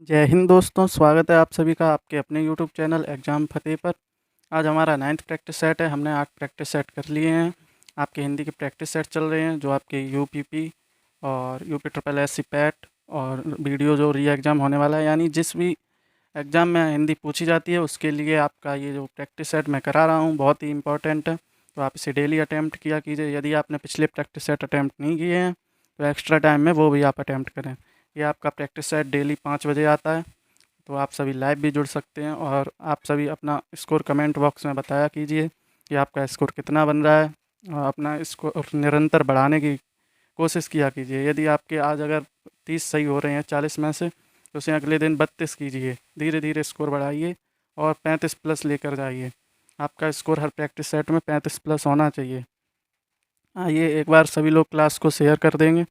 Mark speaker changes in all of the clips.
Speaker 1: जय हिंद दोस्तों, स्वागत है आप सभी का आपके अपने यूट्यूब चैनल एग्ज़ाम फतेह पर। आज हमारा 9th प्रैक्टिस सेट है। हमने 8 प्रैक्टिस सेट कर लिए हैं। आपके हिंदी के प्रैक्टिस सेट चल रहे हैं जो आपके यूपीपी और यूपी ट्रिपल एससी पैट और वीडियो जो री एग्ज़ाम होने वाला है, यानी जिस भी एग्ज़ाम में हिंदी पूछी जाती है उसके लिए आपका ये जो प्रैक्टिस सेट मैं करा रहा हूँ बहुत ही इंपॉर्टेंट है। तो आप इसे डेली अटैम्प्ट किया कीजिए। यदि आपने पिछले प्रैक्टिस सेट अटैम्प्ट नहीं किए हैं तो एक्स्ट्रा टाइम में वो भी आप अटैम्प्ट करें। ये आपका प्रैक्टिस सेट डेली 5 बजे आता है। तो आप सभी लाइव भी जुड़ सकते हैं और आप सभी अपना स्कोर कमेंट बॉक्स में बताया कीजिए कि आपका स्कोर कितना बन रहा है। और अपना स्कोर निरंतर बढ़ाने की कोशिश किया कीजिए। यदि आपके आज अगर 30 सही हो रहे हैं 40 में से, तो उसे अगले दिन 32 कीजिए। धीरे धीरे स्कोर बढ़ाइए और 35 प्लस लेकर जाइए। आपका स्कोर हर प्रैक्टिस सेट में 35 प्लस होना चाहिए। आइए एक बार सभी लोग क्लास को शेयर कर देंगे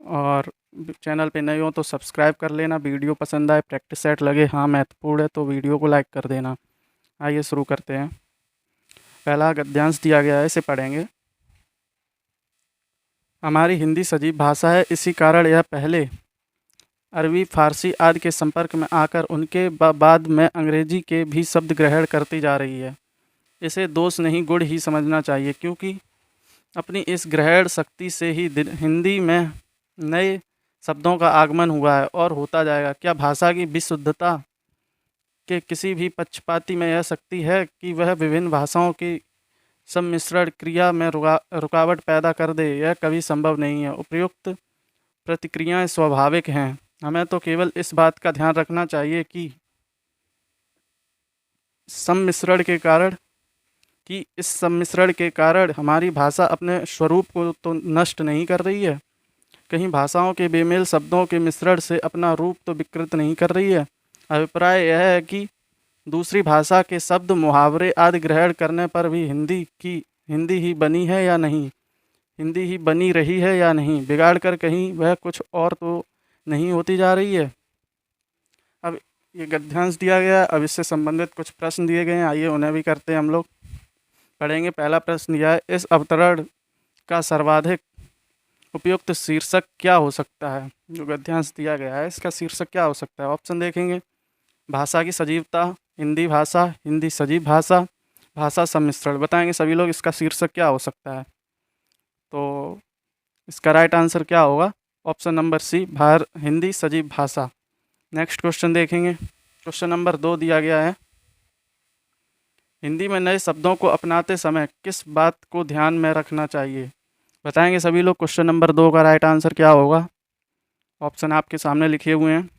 Speaker 1: और चैनल पे नए हो तो सब्सक्राइब कर लेना। वीडियो पसंद आए, प्रैक्टिस सेट लगे हाँ महत्वपूर्ण है तो वीडियो को लाइक कर देना। आइए शुरू करते हैं। पहला गद्यांश दिया गया है, इसे पढ़ेंगे। हमारी हिंदी सजीव भाषा है, इसी कारण यह पहले अरबी, फारसी आदि के संपर्क में आकर उनके बाद में अंग्रेजी के भी शब्द ग्रहण करती जा रही है। इसे दोष नहीं गुण ही समझना चाहिए, क्योंकि अपनी इस ग्रहण शक्ति से ही हिंदी में नए शब्दों का आगमन हुआ है और होता जाएगा। क्या भाषा की विशुद्धता के किसी भी पक्षपाती में यह शक्ति है कि वह विभिन्न भाषाओं की सम्मिश्रण क्रिया में रुकावट पैदा कर दे? यह कभी संभव नहीं है। उपयुक्त प्रतिक्रियाएं स्वाभाविक हैं। हमें तो केवल इस बात का ध्यान रखना चाहिए कि सम्मिश्रण के कारण इस सम्मिश्रण के कारण हमारी भाषा अपने स्वरूप को तो नष्ट नहीं कर रही है, कहीं भाषाओं के बेमेल शब्दों के मिश्रण से अपना रूप तो विकृत नहीं कर रही है। अभिप्राय यह है कि दूसरी भाषा के शब्द, मुहावरे आदि ग्रहण करने पर भी हिंदी ही बनी है या नहीं, हिंदी ही बनी रही है या नहीं, बिगाड़ कर कहीं वह कुछ और तो नहीं होती जा रही है। अब ये गद्यांश दिया गया, अब इससे संबंधित कुछ प्रश्न दिए गए हैं, आइए उन्हें भी करते हैं हम लोग। पढ़ेंगे। पहला प्रश्न दिया है, इस अवतरण का सर्वाधिक उपयुक्त शीर्षक क्या हो सकता है? जो गद्यांश दिया गया है इसका शीर्षक क्या हो सकता है? ऑप्शन देखेंगे। भाषा की सजीवता, हिंदी भाषा, हिंदी सजीव भाषा, भाषा सम्मिश्रण। बताएंगे सभी लोग इसका शीर्षक क्या हो सकता है। तो इसका राइट आंसर क्या होगा? ऑप्शन नंबर सी, हिंदी सजीव भाषा। नेक्स्ट क्वेश्चन देखेंगे। क्वेश्चन नंबर 2 दिया गया है, हिंदी में नए शब्दों को अपनाते समय किस बात को ध्यान में रखना चाहिए? बताएंगे सभी लोग क्वेश्चन नंबर 2 का राइट आंसर क्या होगा। ऑप्शन आपके सामने लिखे हुए हैं।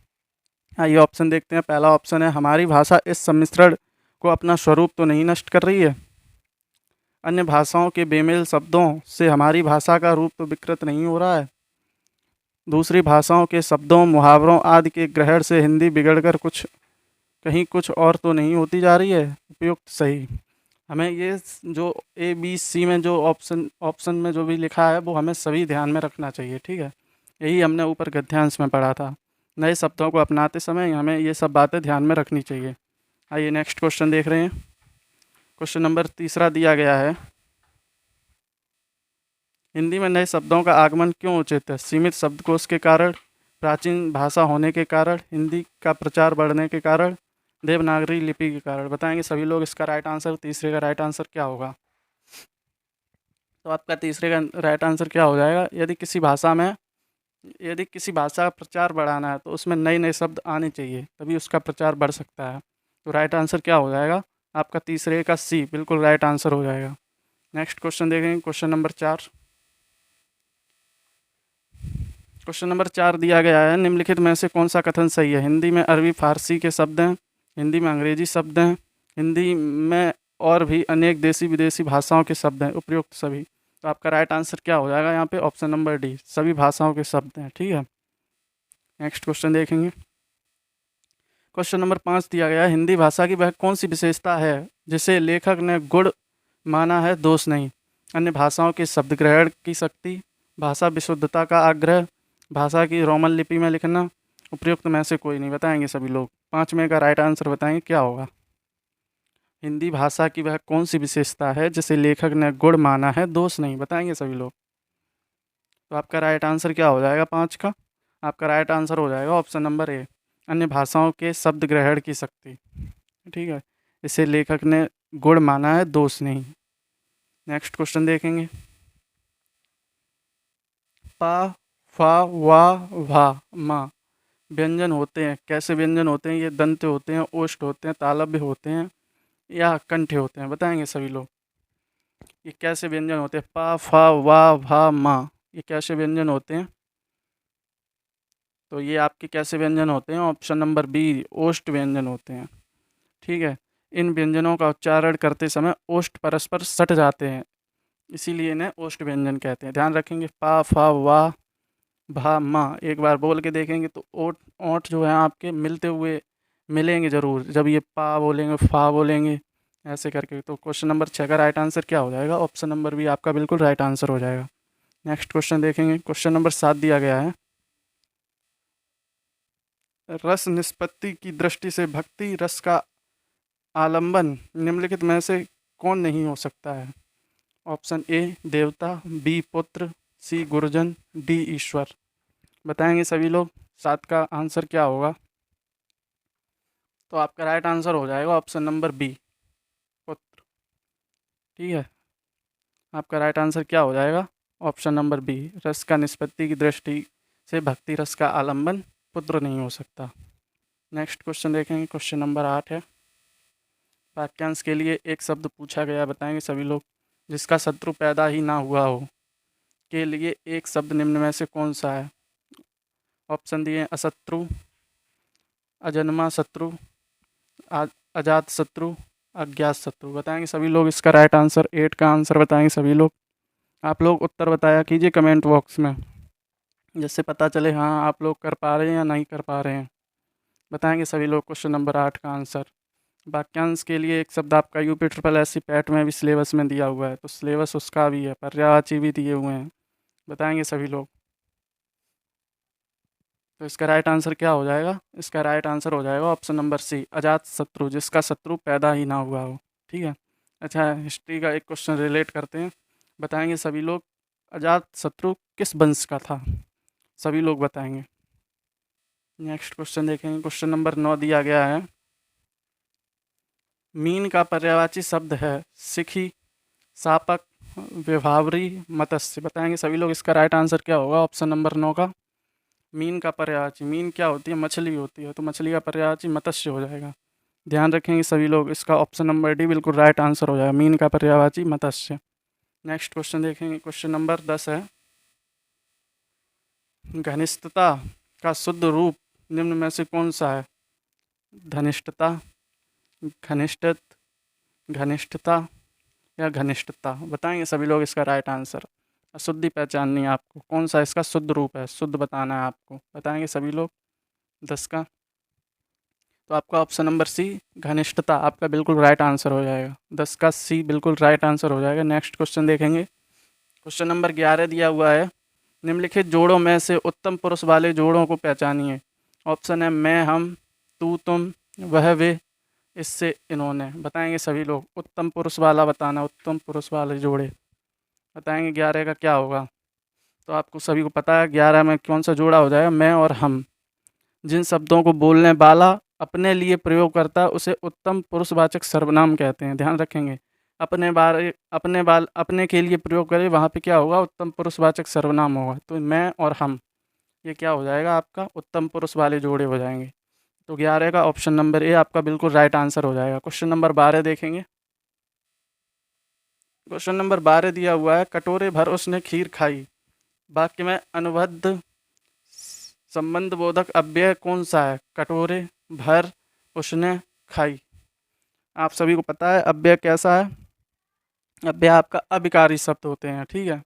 Speaker 1: आइए ऑप्शन देखते हैं। पहला ऑप्शन है, हमारी भाषा इस सम्मिश्रण को अपना स्वरूप तो नहीं नष्ट कर रही है। अन्य भाषाओं के बेमेल शब्दों से हमारी भाषा का रूप तो विकृत नहीं हो रहा है। दूसरी भाषाओं के शब्दों, मुहावरों आदि के ग्रहण से हिंदी बिगड़कर कहीं कुछ और तो नहीं होती जा रही है। उपयुक्त सही। हमें ये जो ए बी सी में जो ऑप्शन में जो भी लिखा है वो हमें सभी ध्यान में रखना चाहिए, ठीक है। यही हमने ऊपर गद्यांश में पढ़ा था। नए शब्दों को अपनाते समय हमें ये सब बातें ध्यान में रखनी चाहिए। आइए नेक्स्ट क्वेश्चन देख रहे हैं। क्वेश्चन नंबर 3 दिया गया है, हिंदी में नए शब्दों का आगमन क्यों उचित है? सीमित शब्दकोश के कारण, प्राचीन भाषा होने के कारण, हिंदी का प्रचार बढ़ने के कारण, देवनागरी लिपि के कारण। बताएंगे सभी लोग इसका राइट आंसर, तीसरे का राइट आंसर क्या होगा। तो आपका तीसरे का राइट आंसर क्या हो जाएगा? यदि किसी भाषा का प्रचार बढ़ाना है तो उसमें नए नए शब्द आने चाहिए, तभी उसका प्रचार बढ़ सकता है। तो राइट आंसर क्या हो जाएगा? आपका तीसरे का सी बिल्कुल राइट आंसर हो जाएगा। नेक्स्ट क्वेश्चन देखेंगे। Question number 4। क्वेश्चन नंबर 4 दिया गया है, निम्नलिखित में से कौन सा कथन सही है? हिंदी में अरबी फारसी के शब्द हैं, हिंदी में अंग्रेजी शब्द हैं, हिंदी में और भी अनेक देशी विदेशी भाषाओं के शब्द हैं। उपयुक्त सभी। तो आपका राइट आंसर क्या हो जाएगा यहाँ पे? ऑप्शन नंबर डी, सभी भाषाओं के शब्द हैं, ठीक है। नेक्स्ट क्वेश्चन देखेंगे। क्वेश्चन नंबर 5 दिया गया है, हिंदी भाषा की वह कौन सी विशेषता है जिसे लेखक ने गुण माना है, दोष नहीं? अन्य भाषाओं के शब्द ग्रहण की शक्ति, भाषा विशुद्धता का आग्रह, भाषा की रोमन लिपि में लिखना। उपयुक्त में से कोई नहीं। बताएंगे सभी लोग। 5 में का राइट आंसर बताएंगे क्या होगा। हिंदी भाषा की वह कौन सी विशेषता है जिसे लेखक ने गुण माना है, दोष नहीं? बताएंगे सभी लोग। तो आपका राइट आंसर क्या हो जाएगा 5 का? आपका राइट आंसर हो जाएगा ऑप्शन नंबर ए, अन्य भाषाओं के शब्द ग्रहण की शक्ति। ठीक है, इसे लेखक ने गुण माना है, दोष नहीं। नेक्स्ट क्वेश्चन देखेंगे। पा, फा, वा, भा, मा व्यंजन होते हैं, कैसे व्यंजन होते हैं? ये दंत होते हैं, ओष्ठ होते हैं, तालव्य होते हैं या कंठ होते हैं? बताएंगे सभी लोग ये कैसे व्यंजन होते हैं। पा, फा, वा, भा, मा, ये कैसे व्यंजन होते हैं? तो ये आपके कैसे व्यंजन होते हैं? ऑप्शन नंबर बी, ओष्ठ व्यंजन होते हैं। ठीक है, इन व्यंजनों का उच्चारण करते समय ओष्ठ परस्पर सट जाते हैं, इसीलिए इन्हें ओष्ठ व्यंजन कहते हैं। ध्यान रखेंगे, पा, फा, वा, भा, मा एक बार बोल के देखेंगे तो ओठ ओठ जो है आपके मिलते हुए मिलेंगे ज़रूर, जब ये पा बोलेंगे, फा बोलेंगे, ऐसे करके। तो क्वेश्चन नंबर 6 का राइट आंसर क्या हो जाएगा? ऑप्शन नंबर बी आपका बिल्कुल राइट आंसर हो जाएगा। नेक्स्ट क्वेश्चन देखेंगे। क्वेश्चन नंबर 7 दिया गया है, रस निष्पत्ति की दृष्टि से भक्ति रस का आलंबन निम्नलिखित में से कौन नहीं हो सकता है? ऑप्शन ए देवता, बी पुत्र, सी गुरुजन, डी ईश्वर। बताएंगे सभी लोग 7 का आंसर क्या होगा? तो आपका राइट आंसर हो जाएगा ऑप्शन नंबर बी, पुत्र। ठीक है, आपका राइट आंसर क्या हो जाएगा? ऑप्शन नंबर बी, रस का निष्पत्ति की दृष्टि से भक्ति रस का आलंबन पुत्र नहीं हो सकता। नेक्स्ट क्वेश्चन देखेंगे। क्वेश्चन नंबर 8 है, वाक्यांश के लिए एक शब्द पूछा गया, बताएंगे सभी लोग। जिसका शत्रु पैदा ही ना हुआ हो के लिए एक शब्द निम्न में से कौन सा है? ऑप्शन दिए अशत्रु, अजन्मा शत्रु, अजात शत्रु, अज्ञात शत्रु। बताएंगे सभी लोग इसका राइट आंसर। 8 का आंसर बताएंगे सभी लोग। आप लोग उत्तर बताया कीजिए कमेंट बॉक्स में, जिससे पता चले हाँ आप लोग कर पा रहे हैं या नहीं कर पा रहे हैं। बताएंगे सभी लोग क्वेश्चन नंबर 8 का आंसर। वाक्यांश के लिए एक शब्द आपका यूपी ट्रिपल एससी पैट में भी सिलेबस में दिया हुआ है, तो सिलेबस उसका भी है, पर्यायवाची भी दिए हुए हैं। बताएंगे सभी लोग। तो इसका राइट आंसर क्या हो जाएगा? इसका राइट आंसर हो जाएगा ऑप्शन नंबर सी, अजात शत्रु, जिसका शत्रु पैदा ही ना हुआ हो। ठीक है, अच्छा हिस्ट्री का एक क्वेश्चन रिलेट करते हैं। बताएंगे सभी लोग, अजात शत्रु किस वंश का था? सभी लोग बताएंगे। नेक्स्ट क्वेश्चन देखेंगे। क्वेश्चन नंबर 9 दिया गया है, मीन का पर्यायवाची शब्द है सिखी, सापक, विभावरी, मत्स्य। बताएंगे सभी लोग इसका राइट आंसर क्या होगा? ऑप्शन नंबर 9 का मीन का पर्यायवाची, मीन क्या होती है? मछली होती है, तो मछली का पर्यायवाची मत्स्य हो जाएगा। ध्यान रखेंगे सभी लोग, इसका ऑप्शन नंबर डी बिल्कुल राइट आंसर हो जाएगा, मीन का पर्यायवाची मत्स्य। नेक्स्ट क्वेश्चन देखेंगे। क्वेश्चन नंबर 10 है, घनिष्ठता का शुद्ध रूप निम्न में से कौन सा है? धनिष्ठता, घनिष्ठत, घनिष्ठता या घनिष्ठता। बताएंगे सभी लोग इसका राइट आंसर। अशुद्धि पहचाननी है आपको, कौन सा इसका शुद्ध रूप है, शुद्ध बताना है आपको। बताएंगे सभी लोग 10 का। तो आपका ऑप्शन नंबर सी घनिष्ठता आपका बिल्कुल राइट आंसर हो जाएगा। 10 का सी बिल्कुल राइट आंसर हो जाएगा। नेक्स्ट क्वेश्चन देखेंगे। क्वेश्चन नंबर 11 दिया हुआ है, निम्नलिखित जोड़ों में से उत्तम पुरुष वाले जोड़ों को पहचानिए। ऑप्शन है मैं, हम, तू, तुम, वह, वे, इससे, इन्होंने। बताएंगे सभी लोग, उत्तम पुरुष वाला बताना, उत्तम पुरुष वाले जोड़े। बताएंगे 11 का क्या होगा? तो आपको सभी को पता है 11 में कौन सा जोड़ा हो जाएगा? मैं और हम। जिन शब्दों को बोलने वाला अपने लिए प्रयोग करता है उसे उत्तम पुरुषवाचक सर्वनाम कहते हैं। ध्यान रखेंगे, अपने के लिए प्रयोग करें, वहाँ पे क्या होगा? उत्तम पुरुषवाचक सर्वनाम होगा। तो मैं और हम, ये क्या हो जाएगा? आपका उत्तम पुरुष वाले जोड़े हो जाएंगे। तो 11 का ऑप्शन नंबर ए आपका बिल्कुल राइट आंसर हो जाएगा। क्वेश्चन नंबर 12 देखेंगे। क्वेश्चन नंबर 12 दिया हुआ है, कटोरे भर उसने खीर खाई। वाक्य में अनुबद्ध संबंध बोधक अव्यय कौन सा है? कटोरे भर उसने खाई। आप सभी को पता है अव्यय कैसा है? अव्यय आपका अविकारी शब्द होते हैं। ठीक है,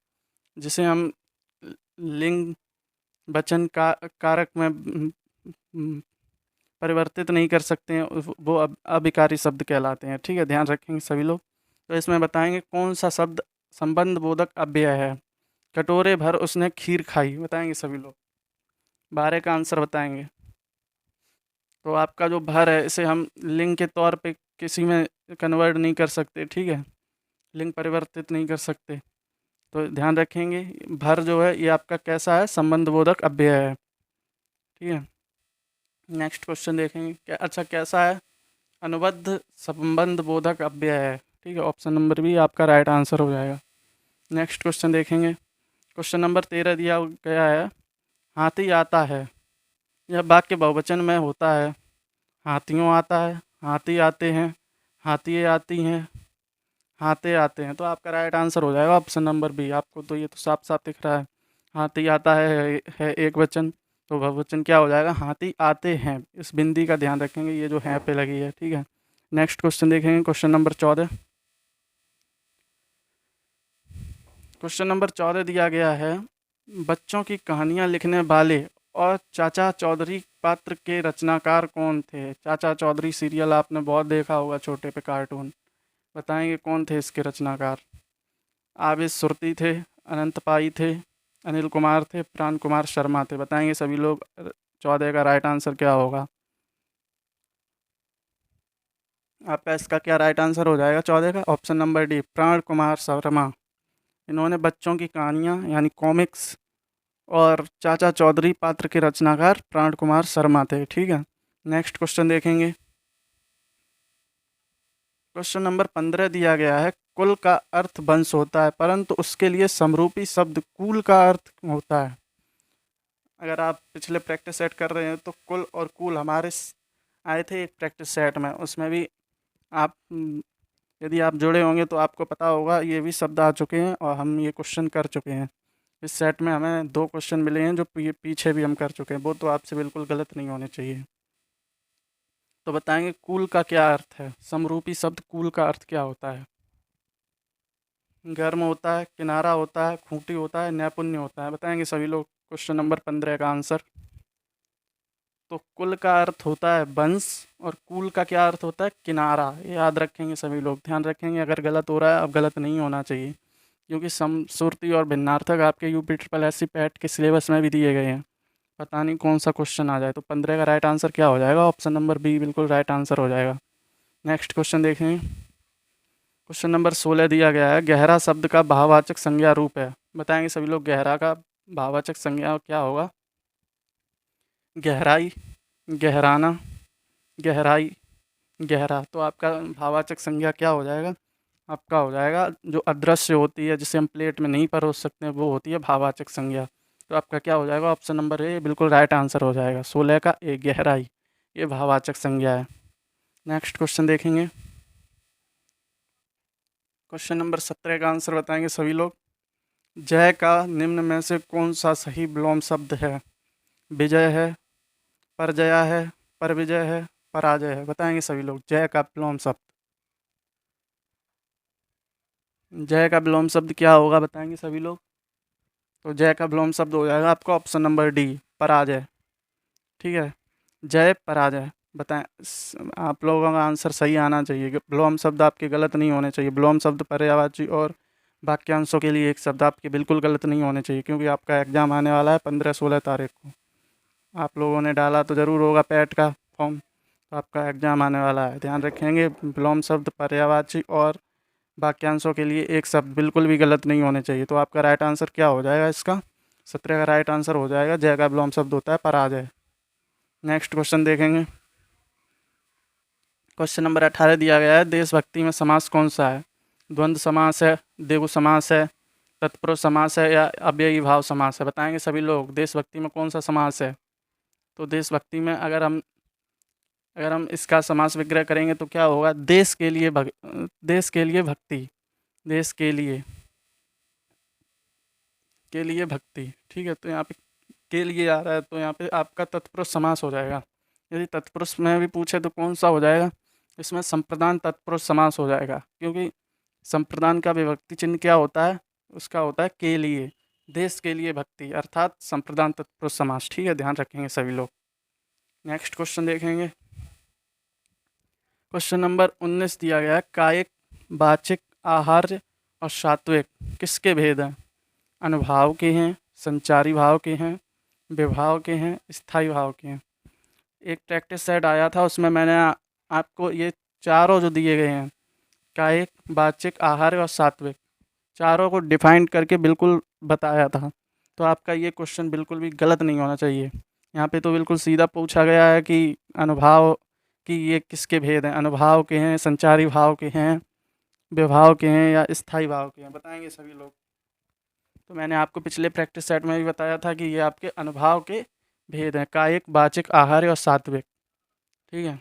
Speaker 1: जिसे हम लिंग वचन का कारक में परिवर्तित नहीं कर सकते हैं, वो अविकारी शब्द कहलाते हैं। ठीक है, ध्यान रखेंगे सभी लोग। तो इसमें बताएंगे कौन सा शब्द संबंध बोधक अव्यय है। कटोरे भर उसने खीर खाई। बताएंगे सभी लोग, 12 का आंसर बताएंगे। तो आपका जो भर है इसे हम लिंग के तौर पे किसी में कन्वर्ट नहीं कर सकते। ठीक है, लिंग परिवर्तित नहीं कर सकते। तो ध्यान रखेंगे, भर जो है ये आपका कैसा है? संबंध बोधक अव्यय है। ठीक है, नेक्स्ट क्वेश्चन देखेंगे क्या, अच्छा कैसा है, अनुबद्ध संबंध बोधक अव्यय है। ठीक है, ऑप्शन नंबर बी आपका राइट आंसर हो जाएगा। नेक्स्ट क्वेश्चन देखेंगे, क्वेश्चन नंबर 13 दिया गया है, हाथी आता है, यह वाक्य बहुवचन में होता है। हाथियों आता है, हाथी आते हैं, हाथियाँ आती हैं, हाथे आते हैं। तो आपका राइट आंसर हो जाएगा ऑप्शन नंबर बी। आपको तो ये तो साफ साफ दिख रहा है, हाथी आता है एक वचन, तो बहुवचन क्या हो जाएगा, हाथी आते हैं। इस बिंदी का ध्यान रखेंगे, ये जो है पे लगी है। ठीक है, नेक्स्ट क्वेश्चन देखेंगे, क्वेश्चन नंबर 14। क्वेश्चन नंबर 14 दिया गया है, बच्चों की कहानियाँ लिखने वाले और चाचा चौधरी पात्र के रचनाकार कौन थे। चाचा चौधरी सीरियल आपने बहुत देखा होगा, छोटे पे कार्टून। बताएंगे कौन थे इसके रचनाकार। आबिद सुरती थे, अनंत पाई थे, अनिल कुमार थे, प्राण कुमार शर्मा थे। बताएंगे सभी लोग 14 का राइट आंसर क्या होगा। आपका इसका क्या राइट आंसर हो जाएगा 14 का, ऑप्शन नंबर डी प्राण कुमार शर्मा। इन्होंने बच्चों की कहानियाँ यानी कॉमिक्स और चाचा चौधरी पात्र के रचनाकार प्राण कुमार शर्मा थे। ठीक है, नेक्स्ट क्वेश्चन देखेंगे, क्वेश्चन नंबर 15 दिया गया है, कुल का अर्थ वंश होता है परंतु उसके लिए समरूपी शब्द कूल का अर्थ होता है। अगर आप पिछले प्रैक्टिस सेट कर रहे हैं तो कुल और कूल हमारे आए थे एक प्रैक्टिस सेट में, उसमें भी आप यदि आप जुड़े होंगे तो आपको पता होगा ये भी शब्द आ चुके हैं और हम ये क्वेश्चन कर चुके हैं। इस सेट में हमें 2 क्वेश्चन मिले हैं जो पीछे भी हम कर चुके हैं, वो तो आपसे बिल्कुल गलत नहीं होने चाहिए। तो बताएंगे कूल का क्या अर्थ है, समरूपी शब्द कूल का अर्थ क्या होता है। गर्म होता है, किनारा होता है, खूंटी होता है, नैपुण्य होता है। बताएंगे सभी लोग क्वेश्चन नंबर 15 का आंसर। तो कुल का अर्थ होता है वंश और कूल का क्या अर्थ होता है, किनारा। ये याद रखेंगे सभी लोग, ध्यान रखेंगे। अगर गलत हो रहा है, अब गलत नहीं होना चाहिए, क्योंकि समश्रुति और भिन्नार्थक आपके UP triple S C PET के सिलेबस में भी दिए गए हैं। पता नहीं कौन सा क्वेश्चन आ जाए। तो 15 का राइट आंसर क्या हो जाएगा, ऑप्शन नंबर बी बिल्कुल राइट आंसर हो जाएगा। नेक्स्ट क्वेश्चन देखें, क्वेश्चन नंबर 16 दिया गया है, गहरा शब्द का भाववाचक संज्ञा रूप है। बताएंगे सभी लोग गहरा का भाववाचक संज्ञा क्या होगा। गहराई, गहराना, गहराई, गहरा। तो आपका भाववाचक संज्ञा क्या हो जाएगा, आपका हो जाएगा जो अदृश्य होती है, जिसे हम प्लेट में नहीं परोस सकते, वो होती है भाववाचक संज्ञा। तो आपका क्या हो जाएगा, ऑप्शन नंबर ए बिल्कुल राइट आंसर हो जाएगा। 16 का ए गहराई, ये भाववाचक संज्ञा है। नेक्स्ट क्वेश्चन देखेंगे, क्वेश्चन नंबर 17 का आंसर बताएंगे सभी लोग। जय का निम्न में से कौन सा सही विलोम शब्द है। विजय है, परजया है, परविजय है, पराजय है। बताएंगे सभी लोग जय का विलोम शब्द। जय का विलोम शब्द क्या होगा, बताएंगे सभी लोग। तो जय का विलोम शब्द हो जाएगा आपका ऑप्शन नंबर डी पराजय। ठीक है, जय पराजय। बताएं आप लोगों का आंसर सही आना चाहिए, विलोम शब्द आपके गलत नहीं होने चाहिए। विलोम शब्द पर्यायवाची और वाक्यांशों के लिए एक शब्द आपके बिल्कुल गलत नहीं होने चाहिए, क्योंकि आपका एग्जाम आने वाला है 15-16 तारीख को। आप लोगों ने डाला तो ज़रूर होगा पैट का फॉर्म, तो आपका एग्जाम आने वाला है, ध्यान रखेंगे। विलोम शब्द पर्यायवाची और वाक्यांशों के लिए एक शब्द बिल्कुल भी गलत नहीं होने चाहिए। तो आपका राइट आंसर क्या हो जाएगा इसका, 17 का राइट आंसर हो जाएगा जय का विलोम शब्द होता है पराजय। नेक्स्ट क्वेश्चन देखेंगे, क्वेश्चन नंबर 18 दिया गया है, देशभक्ति में समास कौन सा है। द्वंद्व समास है, द्विगु समास है, तत्पुरुष समास है या अव्ययी भाव समास है। बताएंगे सभी लोग देशभक्ति में कौन सा समास है। तो देशभक्ति में अगर हम इसका समास विग्रह करेंगे तो क्या होगा, देश के लिए देश के लिए भक्ति, देश के लिए भक्ति। ठीक है, तो यहाँ पे के लिए आ रहा है, तो यहाँ पे आपका तत्पुरुष समास हो जाएगा। यदि तत्पुरुष में भी पूछे तो कौन सा हो जाएगा, इसमें संप्रदान तत्पुरुष समास हो जाएगा, क्योंकि संप्रदान का विभक्ति चिन्ह क्या होता है, उसका होता है के लिए, देश के लिए भक्ति, अर्थात संप्रदान तत्पुरुष समास। ठीक है, ध्यान रखेंगे सभी लोग। नेक्स्ट क्वेश्चन देखेंगे, क्वेश्चन नंबर 19 दिया गया है, कायिक, वाचिक, आहार्य और सात्विक किसके भेद हैं। अनुभाव के हैं, संचारी भाव के हैं, विभाव के हैं, स्थायी भाव के हैं। एक प्रैक्टिस सेट आया था, उसमें मैंने आपको ये चारों जो दिए गए हैं, कायिक, वाचिक, आहार्य और सात्विक, चारों को डिफाइन करके बिल्कुल बताया था। तो आपका ये क्वेश्चन बिल्कुल भी गलत नहीं होना चाहिए। यहाँ पे तो बिल्कुल सीधा पूछा गया है कि अनुभाव कि ये किसके भेद हैं, अनुभाव के हैं, संचारी भाव के हैं, विभाव के हैं या स्थायी भाव के हैं, बताएंगे सभी लोग। तो मैंने आपको पिछले प्रैक्टिस सेट में भी बताया था कि ये आपके अनुभाव के भेद हैं, कायिक, वाचिक, आहार्य और सात्विक। ठीक है।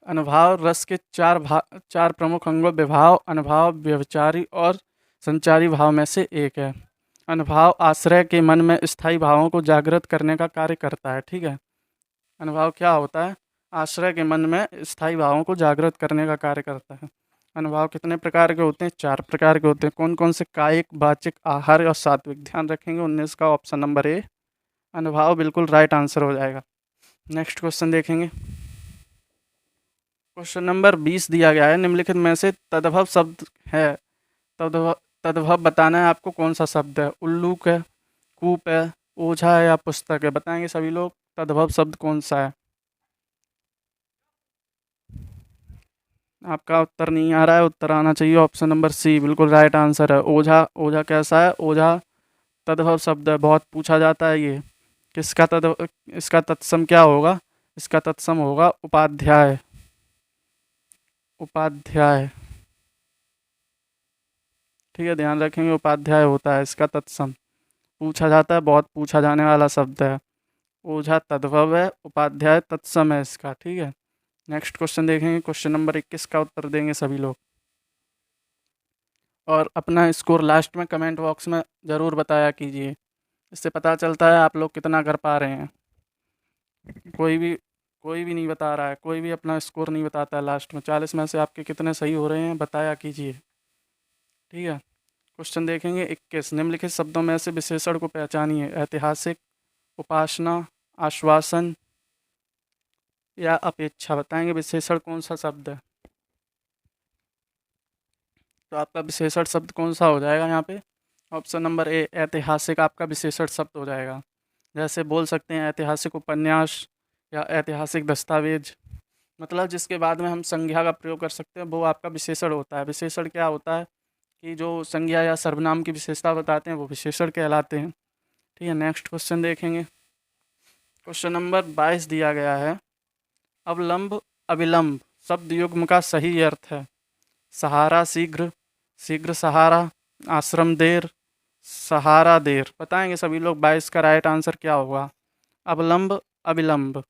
Speaker 1: अनुभाव रस के चार प्रमुख अंगों विभाव, अनुभाव, व्यभिचारी और संचारी भाव में से एक है। अनुभाव आश्रय के मन में स्थायी भावों को जागृत करने का कार्य करता है। ठीक है। अनुभाव क्या होता है? आश्रय के मन में स्थायी भावों को जागृत करने का कार्य करता है। अनुभाव कितने प्रकार के होते हैं? 4 प्रकार के होते हैं। कौन कौन से? कायिक, वाचिक, आहार्य और सात्विक। ध्यान रखेंगे 19 का ऑप्शन नंबर ए अनुभाव बिल्कुल राइट आंसर हो जाएगा। नेक्स्ट क्वेश्चन देखेंगे। क्वेश्चन नंबर 20 दिया गया है, निम्नलिखित में से तद्भव शब्द है। तद्भव तद्भव बताना है आपको, कौन सा शब्द है? उल्लूक है, कूप है, ओझा है या पुस्तक है? बताएंगे सभी लोग तद्भव शब्द कौन सा है। आपका उत्तर नहीं आ रहा है, उत्तर आना चाहिए। ऑप्शन नंबर सी बिल्कुल राइट आंसर है, ओझा। ओझा कैसा है? ओझा तद्भव शब्द है, बहुत पूछा जाता है ये। किसका इसका तत्सम क्या होगा? इसका तत्सम होगा उपाध्याय। उपाध्याय। ठीक है, ध्यान रखेंगे उपाध्याय होता है इसका तत्सम। पूछा जाता है, बहुत पूछा जाने वाला शब्द है। ओझा तद्भव है, उपाध्याय तत्सम है इसका। ठीक है। नेक्स्ट क्वेश्चन देखेंगे। क्वेश्चन नंबर 21 का उत्तर देंगे सभी लोग, और अपना स्कोर लास्ट में कमेंट बॉक्स में ज़रूर बताया कीजिए। इससे पता चलता है आप लोग कितना कर पा रहे हैं। कोई भी नहीं बता रहा है, कोई भी अपना स्कोर नहीं बताता है लास्ट में। 40 में से आपके कितने सही हो रहे हैं बताया कीजिए। ठीक है। क्वेश्चन देखेंगे 21, निम्नलिखित शब्दों में से विशेषण को पहचानिए। ऐतिहासिक, उपासना, आश्वासन या अपेक्षा। बताएंगे विशेषण कौन सा शब्द है। तो आपका विशेषण शब्द कौन सा हो जाएगा यहाँ पे? ऑप्शन नंबर ए ऐतिहासिक आपका विशेषण शब्द हो जाएगा। जैसे बोल सकते हैं ऐतिहासिक उपन्यास या ऐतिहासिक दस्तावेज, मतलब जिसके बाद में हम संज्ञा का प्रयोग कर सकते हैं, वो आपका विशेषण होता है। विशेषण क्या होता है कि जो संज्ञा या सर्वनाम की विशेषता बताते हैं वो विशेषण कहलाते हैं। ठीक है। नेक्स्ट क्वेश्चन देखेंगे। क्वेश्चन नंबर 22 दिया गया है, अवलंब अविलंब शब्द युग्म का सही अर्थ है। सहारा शीघ्र, शीघ्र सहारा, आश्रम देर, सहारा देर। बताएंगे सभी लोग 22 का राइट आंसर क्या होगा। अवलंब अविलंब,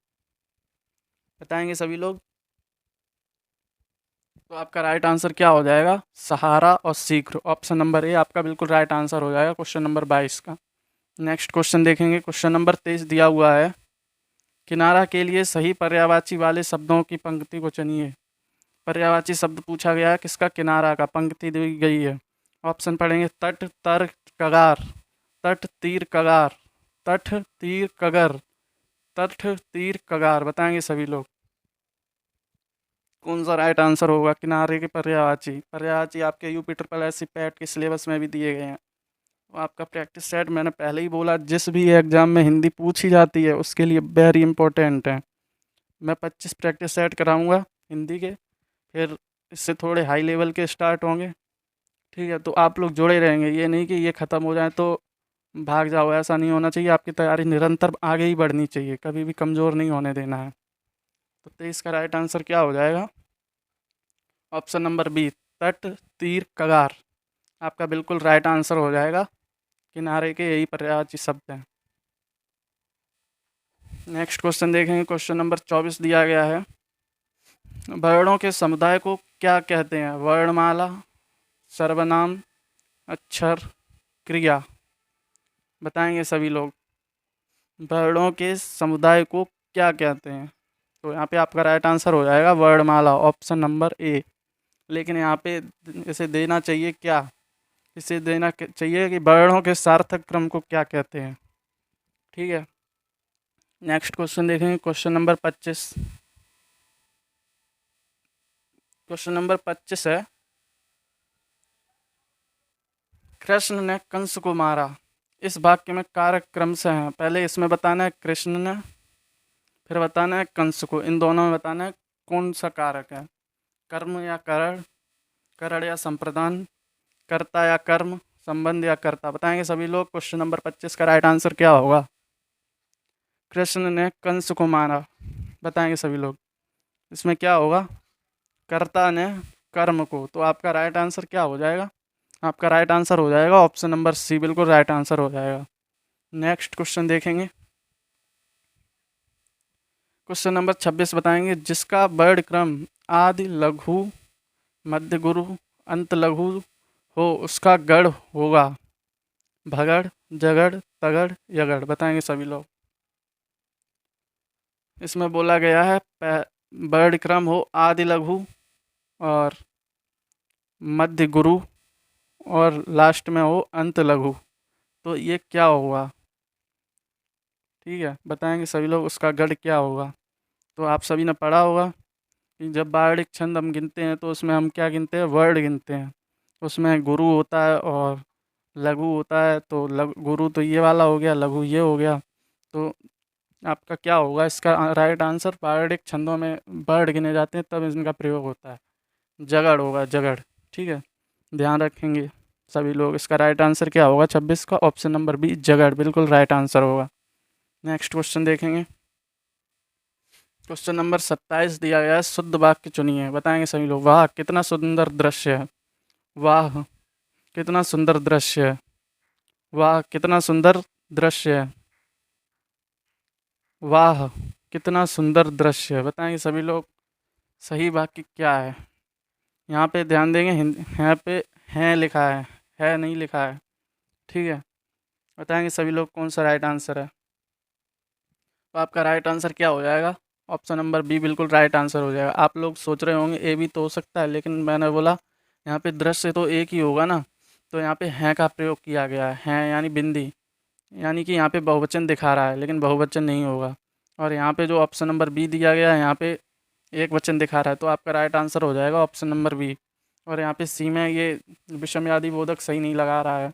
Speaker 1: बताएंगे सभी लोग। तो आपका राइट आंसर क्या हो जाएगा? सहारा और शीघ्र। ऑप्शन नंबर ए आपका बिल्कुल राइट आंसर हो जाएगा क्वेश्चन नंबर 22 का। नेक्स्ट क्वेश्चन देखेंगे। क्वेश्चन नंबर 23 दिया हुआ है, किनारा के लिए सही पर्यायवाची वाले शब्दों की पंक्ति को चुनिए। पर्यायवाची शब्द पूछा गया है किसका? किनारा का। पंक्ति दी गई है, ऑप्शन पढ़ेंगे। तट, तर, कगार। तट, तीर, कगार। तट, तीर, कगर। तट, तीर, कगार। बताएंगे सभी लोग कौन सा राइट आंसर होगा। किनारे के पर्यायवाची। पर्यायवाची आपके UP triple S C PET के सिलेबस में भी दिए गए हैं। तो आपका प्रैक्टिस सेट मैंने पहले ही बोला, जिस भी एग्जाम में हिंदी पूछी जाती है उसके लिए वेरी इंपॉर्टेंट है। मैं 25 प्रैक्टिस सेट कराऊंगा हिंदी के, फिर इससे थोड़े हाई लेवल के स्टार्ट होंगे। ठीक है। तो आप लोग जुड़े रहेंगे, ये नहीं कि ये ख़त्म हो जाए तो भाग जाओ, ऐसा नहीं होना चाहिए। आपकी तैयारी निरंतर आगे ही बढ़नी चाहिए, कभी भी कमज़ोर नहीं होने देना है। तो 23 का राइट आंसर क्या हो जाएगा? ऑप्शन नंबर बी तट, तीर, कगार आपका बिल्कुल राइट आंसर हो जाएगा। किनारे के यही पर्यायवाची शब्द हैं। नेक्स्ट क्वेश्चन देखेंगे। क्वेश्चन नंबर 24 दिया गया है, वर्णों के समुदाय को क्या कहते हैं? वर्णमाला, सर्वनाम, अक्षर, क्रिया। बताएंगे सभी लोग वर्णों के समुदाय को क्या कहते हैं। तो यहाँ पे आपका राइट आंसर हो जाएगा वर्णमाला, ऑप्शन नंबर ए। लेकिन यहाँ पे इसे देना चाहिए क्या? इसे देना चाहिए कि वर्णों के सार्थक क्रम को क्या कहते हैं। ठीक है। नेक्स्ट क्वेश्चन देखेंगे। Question number 25। क्वेश्चन नंबर 25 है, कृष्ण ने कंस को मारा। इस वाक्य में कारक क्रम से हैं। पहले इसमें बताना है कृष्ण ने, फिर बताना है कंस को। इन दोनों में बताना है कौन सा कारक है। कर्म या करण, करण या संप्रदान, कर्ता या कर्म, संबंध या कर्ता। बताएंगे सभी लोग क्वेश्चन नंबर 25 का राइट आंसर क्या होगा। कृष्ण ने कंस को मारा। बताएंगे सभी लोग। इसमें क्या होगा? कर्ता ने कर्म को। तो आपका राइट आंसर क्या हो जाएगा? आपका राइट आंसर हो जाएगा ऑप्शन नंबर सी, बिल्कुल राइट आंसर हो जाएगा। नेक्स्ट क्वेश्चन देखेंगे। क्वेश्चन नंबर 26 बताएंगे, जिसका वर्ण क्रम आदि लघु मध्य गुरु अंत लघु हो उसका गढ़ होगा भगड़ जगड़ तगड़ यगड़। बताएंगे सभी लोग। इसमें बोला गया है वर्ण क्रम हो आदि लघु और मध्य गुरु और लास्ट में हो अंत लघु। तो ये क्या होगा? ठीक है, बताएंगे सभी लोग उसका गढ़ क्या होगा। तो आप सभी ने पढ़ा होगा कि जब बारडिक छंद हम गिनते हैं तो उसमें हम क्या गिनते हैं? वर्ड गिनते हैं। उसमें गुरु होता है और लघु होता है। तो गुरु तो ये वाला हो गया, लघु ये हो गया। तो आपका क्या होगा इसका राइट आंसर? बारडिक छंदों में वर्ड गिने जाते हैं तब इनका प्रयोग होता है। जगड़ होगा, जगड़। ठीक है, ध्यान रखेंगे सभी लोग। इसका राइट आंसर क्या होगा 26 का? ऑप्शन नंबर बी, जगड़, बिल्कुल राइट आंसर होगा। नेक्स्ट क्वेश्चन देखेंगे। क्वेश्चन नंबर 27 दिया गया है, शुद्ध वाक्य चुनिए। बताएंगे सभी लोग। वाह कितना सुंदर दृश्य है। वाह कितना सुंदर दृश्य है। वाह कितना सुंदर दृश्य है। वाह कितना सुंदर दृश्य है। बताएंगे सभी लोग सही वाक्य क्या है। यहाँ पे ध्यान देंगे, यहाँ पे है लिखा है नहीं लिखा है। ठीक है, बताएंगे सभी लोग कौन सा राइट आंसर है। तो आपका राइट आंसर क्या हो जाएगा? ऑप्शन नंबर बी बिल्कुल राइट आंसर हो जाएगा। आप लोग सोच रहे होंगे ए भी तो हो सकता है, लेकिन मैंने बोला यहाँ पे दृश्य तो एक ही होगा ना। तो यहाँ पे हैं का प्रयोग किया गया है यानी बिंदी, यानी कि यहाँ पे बहुवचन दिखा रहा है लेकिन बहुवचन नहीं होगा। और यहाँ पे जो ऑप्शन नंबर बी दिया गया है यहाँ पे एक वचन दिखा रहा है। तो आपका राइट आंसर हो जाएगा ऑप्शन नंबर बी। और यहाँ पे सी में ये विषमयादि बोधक सही नहीं लगा रहा है।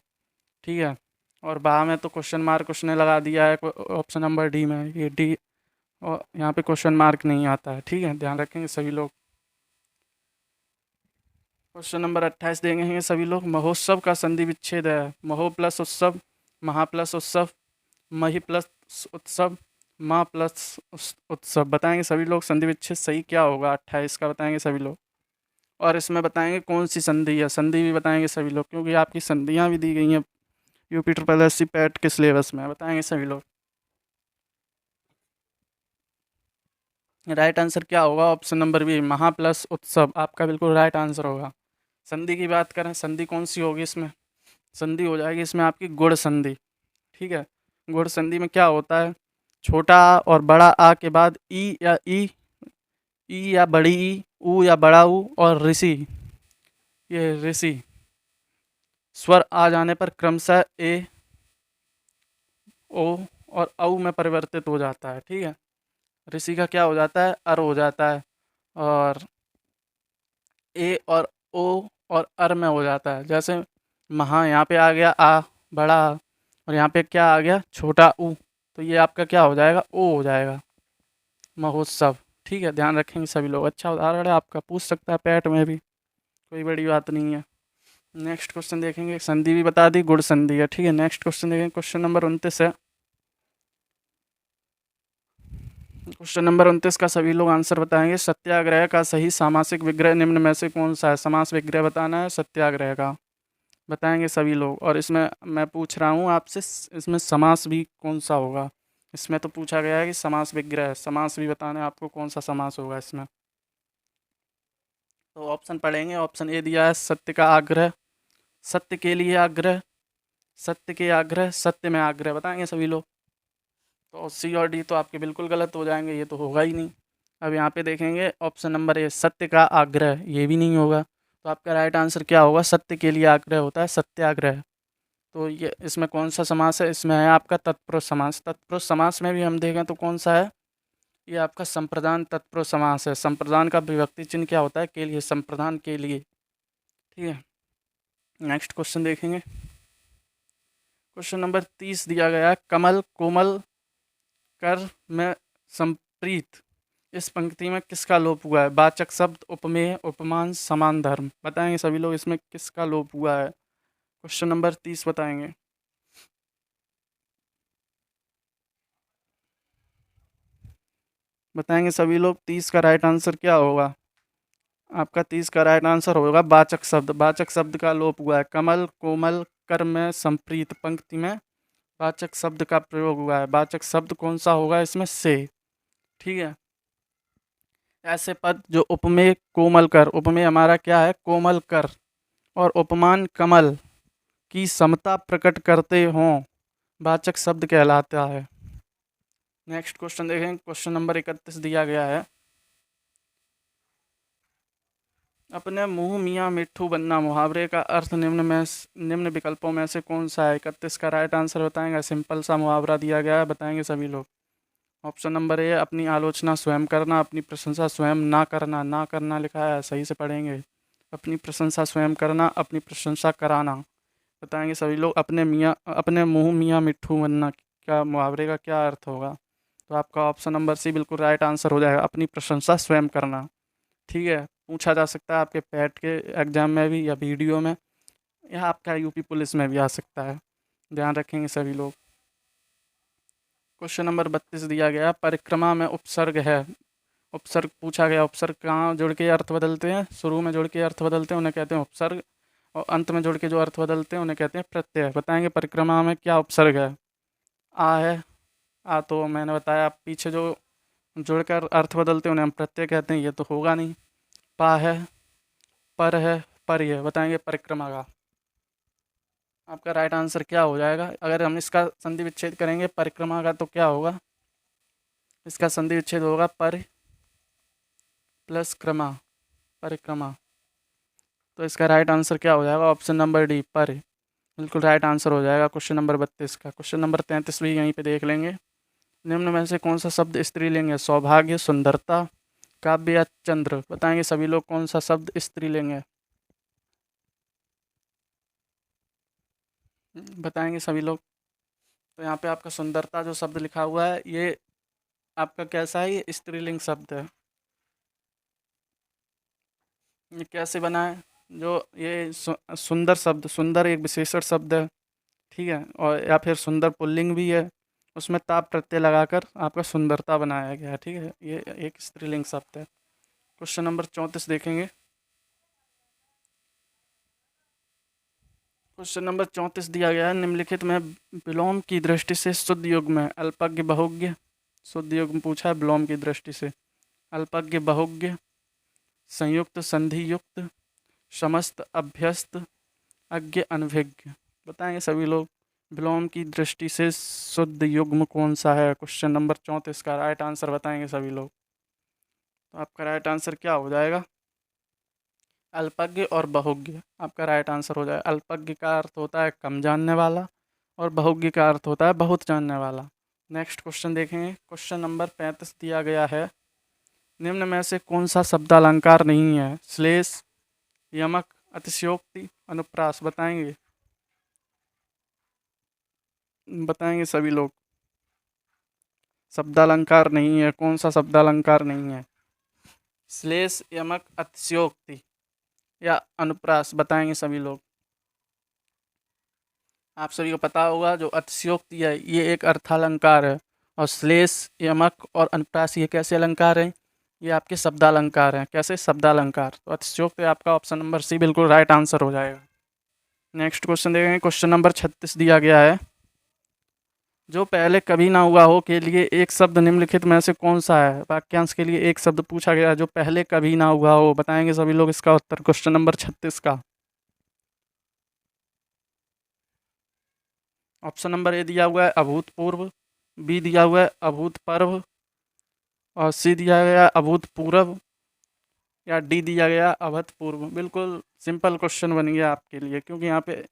Speaker 1: ठीक है, और बा में तो क्वेश्चन मार्क उसने लगा दिया है ऑप्शन नंबर डी में, ये डी, और यहाँ पे क्वेश्चन मार्क नहीं आता है। ठीक है, ध्यान रखेंगे सभी लोग। क्वेश्चन नंबर 28 देंगे सभी लोग। महोत्सव का संधि विच्छेद है महो प्लस उत्सव, महा प्लस उत्सव, मही प्लस उत्सव, माँ प्लस उत्सव। बताएंगे सभी लोग संधि विच्छेद सही क्या होगा 28 का। बताएंगे सभी लोग। और इसमें बताएंगे कौन सी संधि है, संधि भी बताएंगे सभी लोग, क्योंकि आपकी संधियाँ भी दी गई हैं UP triple S C PET के सिलेबस में। बताएंगे सभी लोग। राइट आंसर क्या होगा? ऑप्शन नंबर बी, महा प्लस उत्सव, आपका बिल्कुल राइट आंसर होगा। संधि की बात करें, संधि कौन सी होगी इसमें? संधि हो जाएगी इसमें आपकी गुण संधि। ठीक है, गुण संधि में क्या होता है? छोटा आ और बड़ा आ के बाद ई या बड़ी ई, ऊ या बड़ा ऊ और ऋषि, ये ऋषि स्वर आ जाने पर क्रमशः ए, ओ और औ में परिवर्तित हो जाता है। ठीक है, ऋषि का क्या हो जाता है? अर हो जाता है। और ए और ओ और अर में हो जाता है। जैसे महा यहाँ पे आ गया आ, बड़ा आ, और यहाँ पे क्या आ गया? छोटा ऊ। तो ये आपका क्या हो जाएगा? ओ हो जाएगा, महोत्सव। ठीक है, ध्यान रखेंगे सभी लोग। अच्छा उदाहरण है, आपका पूछ सकता है पैट में भी, कोई बड़ी बात नहीं है। नेक्स्ट क्वेश्चन देखेंगे। संधि भी बता दी, गुण संधि है। ठीक है, नेक्स्ट क्वेश्चन देखेंगे। क्वेश्चन नंबर 29 है। क्वेश्चन नंबर 29 का सभी लोग आंसर बताएंगे। सत्याग्रह का सही सामासिक विग्रह निम्न में से कौन सा है? समास विग्रह बताना है सत्याग्रह का। बताएंगे सभी लोग। और इसमें मैं पूछ रहा हूँ आपसे, इसमें समास भी कौन सा होगा? इसमें तो पूछा गया है कि समास विग्रह, समास भी बताना है आपको कौन सा समास होगा इसमें। तो ऑप्शन पढ़ेंगे। ऑप्शन ए दिया है सत्य का आग्रह, सत्य के लिए आग्रह, सत्य के आग्रह, सत्य में आग्रह। बताएंगे सभी लोग। तो सी और डी तो आपके बिल्कुल गलत हो जाएंगे, ये तो होगा ही नहीं। अब यहाँ पे देखेंगे ऑप्शन नंबर ए, सत्य का आग्रह, ये भी नहीं होगा। तो आपका राइट आंसर क्या होगा? सत्य के लिए आग्रह होता है सत्याग्रह। तो ये इसमें कौन सा समास है? इसमें है आपका तत्पुरुष समास। तत्पुरुष समास में भी हम देखें तो कौन सा है? ये आपका संप्रदान तत्पुरुष समास है। संप्रदान का विभक्ति चिन्ह क्या होता है? के लिए, संप्रदान के लिए। ठीक है, नेक्स्ट क्वेश्चन देखेंगे। क्वेश्चन नंबर 30 दिया गया है, कमल कोमल कर में संप्रीत, इस पंक्ति में किसका लोप हुआ है? वाचक शब्द, उपमेय, उपमान, समान धर्म। बताएंगे सभी लोग इसमें किसका लोप हुआ है। क्वेश्चन नंबर 30 बताएंगे। बताएंगे सभी लोग 30 का राइट आंसर क्या होगा। आपका 30 का राइट आंसर होगा वाचक शब्द। वाचक शब्द का लोप हुआ है। कमल कोमल कर में संप्रीत पंक्ति में वाचक शब्द का प्रयोग हुआ है। वाचक शब्द कौन सा होगा इसमें से। ठीक है। ऐसे पद जो उपमेय कोमल कर, उपमेय हमारा क्या है कोमल कर, और उपमान कमल की समता प्रकट करते हों वाचक शब्द कहलाता है। नेक्स्ट क्वेश्चन देखें। क्वेश्चन नंबर 31 दिया गया है। अपने मुंह मियाँ मिट्ठू बनना मुहावरे का अर्थ निम्न विकल्पों में से कौन सा है। 31 का राइट आंसर बताएंगे। सिंपल सा मुहावरा दिया गया है, बताएंगे सभी लोग। ऑप्शन नंबर ए अपनी आलोचना स्वयं करना, अपनी प्रशंसा स्वयं ना करना। ना करना लिखा है, सही से पढ़ेंगे। अपनी प्रशंसा स्वयं करना, अपनी प्रशंसा कराना। बताएंगे सभी लोग। अपने मुंह मियाँ मिट्ठू बनना क्या मुहावरे का क्या अर्थ होगा। तो आपका ऑप्शन नंबर सी बिल्कुल राइट आंसर हो जाएगा, अपनी प्रशंसा स्वयं करना। ठीक है। पूछा जा सकता है आपके पैट के एग्जाम में भी, या वीडियो में, या आपका यूपी पुलिस में भी आ सकता है। ध्यान रखेंगे सभी लोग। क्वेश्चन नंबर 32 दिया गया। परिक्रमा में उपसर्ग है। उपसर्ग पूछा गया। उपसर्ग कहाँ जुड़ के अर्थ बदलते हैं। शुरू में जुड़ के अर्थ बदलते हैं, उन्हें कहते हैं उपसर्ग। और अंत में जुड़ के जो अर्थ बदलते हैं उन्हें कहते हैं प्रत्यय। बताएंगे परिक्रमा में क्या उपसर्ग है। आ है। आ तो मैंने बताया, पीछे जो जुड़कर अर्थ बदलते हैं उन्हें हम प्रत्यय कहते हैं, ये तो होगा नहीं। पा है, पर है, पर है। बताएंगे परिक्रमा का आपका राइट आंसर क्या हो जाएगा। अगर हम इसका संधि विच्छेद करेंगे परिक्रमा का तो क्या होगा। इसका संधि विच्छेद होगा पर प्लस क्रमा, परिक्रमा। तो इसका राइट आंसर क्या हो जाएगा। ऑप्शन नंबर डी पर बिल्कुल राइट आंसर हो जाएगा क्वेश्चन नंबर 32 का। क्वेश्चन नंबर 33 भी यहीं पे देख लेंगे। निम्न में से कौन सा शब्द स्त्रीलिंग है। सौभाग्य, सुंदरता, काव्य या चंद्र। बताएंगे सभी लोग कौन सा शब्द स्त्रीलिंग है। बताएंगे सभी लोग। तो यहाँ पे आपका सुंदरता जो शब्द लिखा हुआ है ये आपका कैसा है, ये स्त्रीलिंग शब्द है। ये कैसे बना है। जो ये सुंदर शब्द, सुंदर एक विशेषण शब्द है। ठीक है। और या फिर सुंदर पुल्लिंग भी है, उसमें ताप प्रत्यय लगाकर आपका सुंदरता बनाया गया है। ठीक है। ये एक स्त्रीलिंग शब्द है। क्वेश्चन नंबर 34 देखेंगे। क्वेश्चन नंबर 34 दिया गया है। निम्नलिखित में विलोम की दृष्टि से शुद्ध युग्म में अल्पज्ञ बहुज्ञ। शुद्ध युग्म पूछा है विलोम की दृष्टि से। अल्पज्ञ बहुज्ञ, संयुक्त संधि युक्त, समस्त अभ्यस्त, अज्ञ अनभिज्ञ। बताएंगे सभी लोग विलोम की दृष्टि से शुद्ध युग्म कौन सा है। क्वेश्चन नंबर 34 का राइट आंसर बताएंगे सभी लोग। तो आपका राइट आंसर क्या हो जाएगा। अल्पज्ञ और बहुज्ञ आपका राइट आंसर हो जाएगा। अल्पज्ञ का अर्थ होता है कम जानने वाला, और बहुज्ञ का अर्थ होता है बहुत जानने वाला। नेक्स्ट क्वेश्चन देखेंगे। क्वेश्चन नंबर 35 दिया गया है। निम्न में से कौन सा शब्दालंकार नहीं है। श्लेष, यमक, अतिशयोक्ति, अनुप्रास। बताएंगे। बताएंगे सभी लोग। शब्दालंकार नहीं है, कौन सा शब्दालंकार नहीं है। श्लेष, यमक, अतिशयोक्ति या अनुप्रास। बताएंगे सभी लोग। आप सभी को पता होगा जो अतिशयोक्ति है ये एक अर्थालंकार है, और श्लेष, यमक और अनुप्रास ये कैसे अलंकार हैं। ये आपके शब्दालंकार हैं। कैसे शब्दालंकार। तो अतिशयोक्ति आपका ऑप्शन नंबर सी बिल्कुल राइट आंसर हो जाएगा। नेक्स्ट क्वेश्चन देखेंगे। क्वेश्चन नंबर 36 दिया गया है। जो पहले कभी ना हुआ हो के लिए एक शब्द निम्नलिखित में से कौन सा है। वाक्यांश के लिए एक शब्द पूछा गया है जो पहले कभी ना हुआ हो। बताएंगे सभी लोग इसका उत्तर। क्वेश्चन नंबर 36 का ऑप्शन नंबर ए दिया हुआ है अभूतपूर्व, बी दिया हुआ है अभूतपर्व, और सी दिया गया अभूतपूर्व, या डी दिया गया अभूतपूर्व। बिल्कुल सिंपल क्वेश्चन बन गया आपके लिए, क्योंकि यहाँ पे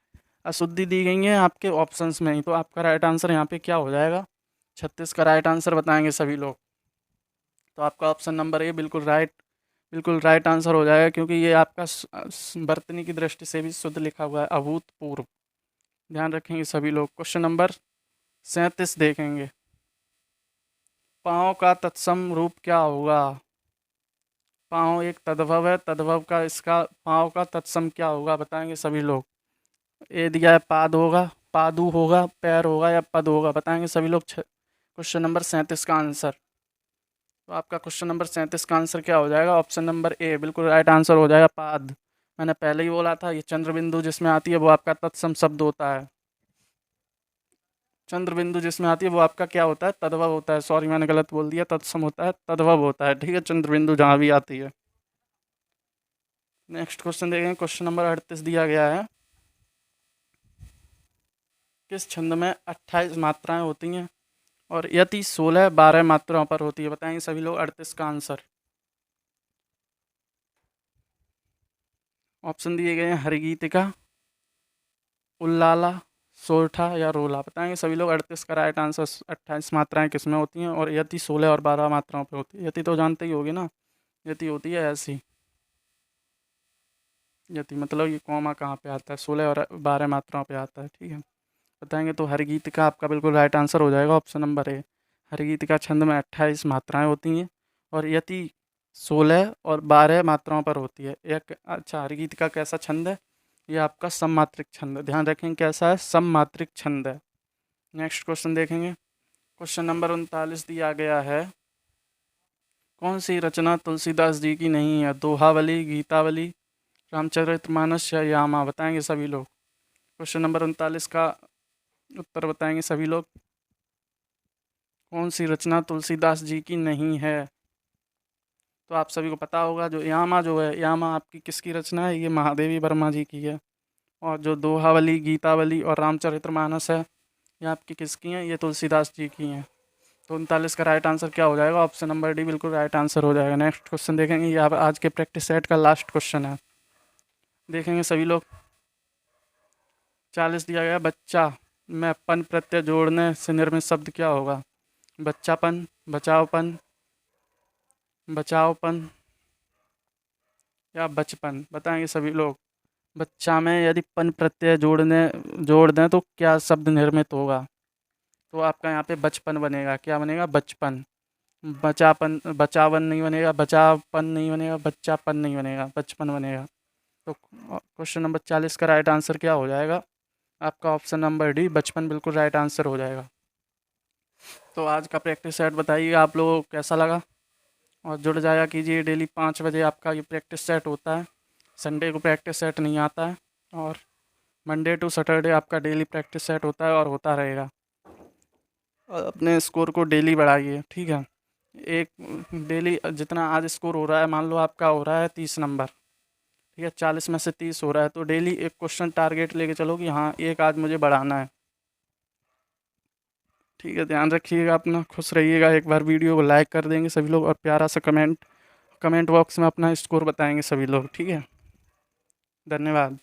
Speaker 1: अशुद्धि दी गई है आपके ऑप्शंस में ही। तो आपका राइट आंसर यहाँ पे क्या हो जाएगा। 36 का राइट आंसर बताएंगे सभी लोग। तो आपका ऑप्शन नंबर ए बिल्कुल राइट आंसर हो जाएगा, क्योंकि ये आपका वर्तनी की दृष्टि से भी शुद्ध लिखा हुआ है अभूतपूर्व। ध्यान रखेंगे सभी लोग। क्वेश्चन नंबर 37 देखेंगे। पाँव का तत्सम रूप क्या होगा। पाँव एक तद्भव है, तद्भव का इसका पाँव का तत्सम क्या होगा। बताएंगे सभी लोग। ए दिया है पाद होगा, पादु होगा, पैर होगा, या पद होगा। बताएंगे सभी लोग। क्वेश्चन नंबर 37 का आंसर। तो आपका क्वेश्चन नंबर 37 का आंसर क्या हो जाएगा? ऑप्शन नंबर ए बिल्कुल राइट आंसर हो जाएगा, पाद। मैंने पहले ही बोला था, ये चंद्र बिंदु जिसमें आती है वो आपका तत्सम शब्द होता है। चंद्र बिंदु जिसमें आती है वो आपका क्या होता है? तद्भव होता है। सॉरी, मैंने गलत बोल दिया, तत्सम होता है, तद्भव होता है। ठीक है, चंद्र बिंदु जहाँ भी आती है। नेक्स्ट क्वेश्चन देखेंगे, क्वेश्चन नंबर 38 दिया गया है, किस छंद में 28 मात्राएं होती हैं और यदि 16 12 मात्राओं पर होती है? बताएंगे सभी लोग 38 का आंसर। ऑप्शन दिए गए हैं हरिगीतिका, उल्लाला, सोरठा या रोला। बताएंगे सभी लोग 38 का राइट आंसर। 28 मात्राएं किसमें होती हैं और यदि 16 और 12 मात्राओं पर होती है? यदि तो जानते ही होगी ना, यदि होती है ऐसी। यदि मतलब ये कॉमा कहाँ पे आता है? 16 और 12 मात्राओं पे आता है। ठीक है, बताएंगे तो हरिगीतिका आपका बिल्कुल राइट आंसर हो जाएगा, ऑप्शन नंबर ए। हरिगीतिका छंद में 28 मात्राएं होती हैं और यदि 16 और 12 मात्राओं पर होती है। एक अच्छा, हरिगीतिका कैसा छंद है? ये आपका सममात्रिक छंद है। ध्यान रखें कैसा है? सममात्रिक छंद है। नेक्स्ट क्वेश्चन देखेंगे, क्वेश्चन नंबर 39 दिया गया है, कौन सी रचना तुलसीदास जी की नहीं है? दोहावली, गीतावली, रामचरितमानस या यामा। बताएंगे सभी लोग। क्वेश्चन नंबर 39 का उत्तर बताएंगे सभी लोग। कौन सी रचना तुलसीदास जी की नहीं है? तो आप सभी को पता होगा, जो यामा जो है, यामा आपकी किसकी रचना है? ये महादेवी वर्मा जी की है। और जो दोहावली, गीतावली और रामचरितमानस है, ये आपकी किसकी हैं? ये तुलसीदास जी की हैं। तो 39 का राइट आंसर क्या हो जाएगा? ऑप्शन नंबर डी बिल्कुल राइट आंसर हो जाएगा। नेक्स्ट क्वेश्चन देखेंगे, ये आप आज के प्रैक्टिस सेट का लास्ट क्वेश्चन है। देखेंगे सभी लोग, 40 दिया गया, बच्चा में पन प्रत्यय जोड़ने से निर्मित शब्द क्या होगा? बच्चापन, बचावपन, बचावपन या बचपन। बताएंगे सभी लोग। बच्चा में यदि पन प्रत्यय जोड़ दें तो क्या शब्द निर्मित होगा? तो आपका यहाँ पे बचपन बनेगा। क्या बनेगा? बचपन। बचापन, बचावन नहीं बनेगा, बचावपन नहीं बनेगा, बच्चापन नहीं बनेगा, बचपन बनेगा। तो क्वेश्चन नंबर 40 का राइट आंसर क्या हो जाएगा? आपका ऑप्शन नंबर डी, बचपन बिल्कुल राइट आंसर हो जाएगा। तो आज का प्रैक्टिस सेट बताइएगा आप लोगों को कैसा लगा, और जुड़ जाया कीजिए। डेली 5 बजे आपका ये प्रैक्टिस सेट होता है। संडे को प्रैक्टिस सेट नहीं आता है, और मंडे टू सैटरडे आपका डेली प्रैक्टिस सेट होता है और होता रहेगा। और अपने स्कोर को डेली बढ़ाइए, ठीक है। एक डेली जितना आज स्कोर हो रहा है, मान लो आपका हो रहा है 30 नंबर, ठीक है, 40 में से 30 हो रहा है, तो डेली एक क्वेश्चन टारगेट लेके चलो कि हाँ एक आज मुझे बढ़ाना है। ठीक है, ध्यान रखिएगा अपना, खुश रहिएगा। एक बार वीडियो को लाइक कर देंगे सभी लोग, और प्यारा सा कमेंट बॉक्स में अपना स्कोर बताएंगे सभी लोग। ठीक है, धन्यवाद।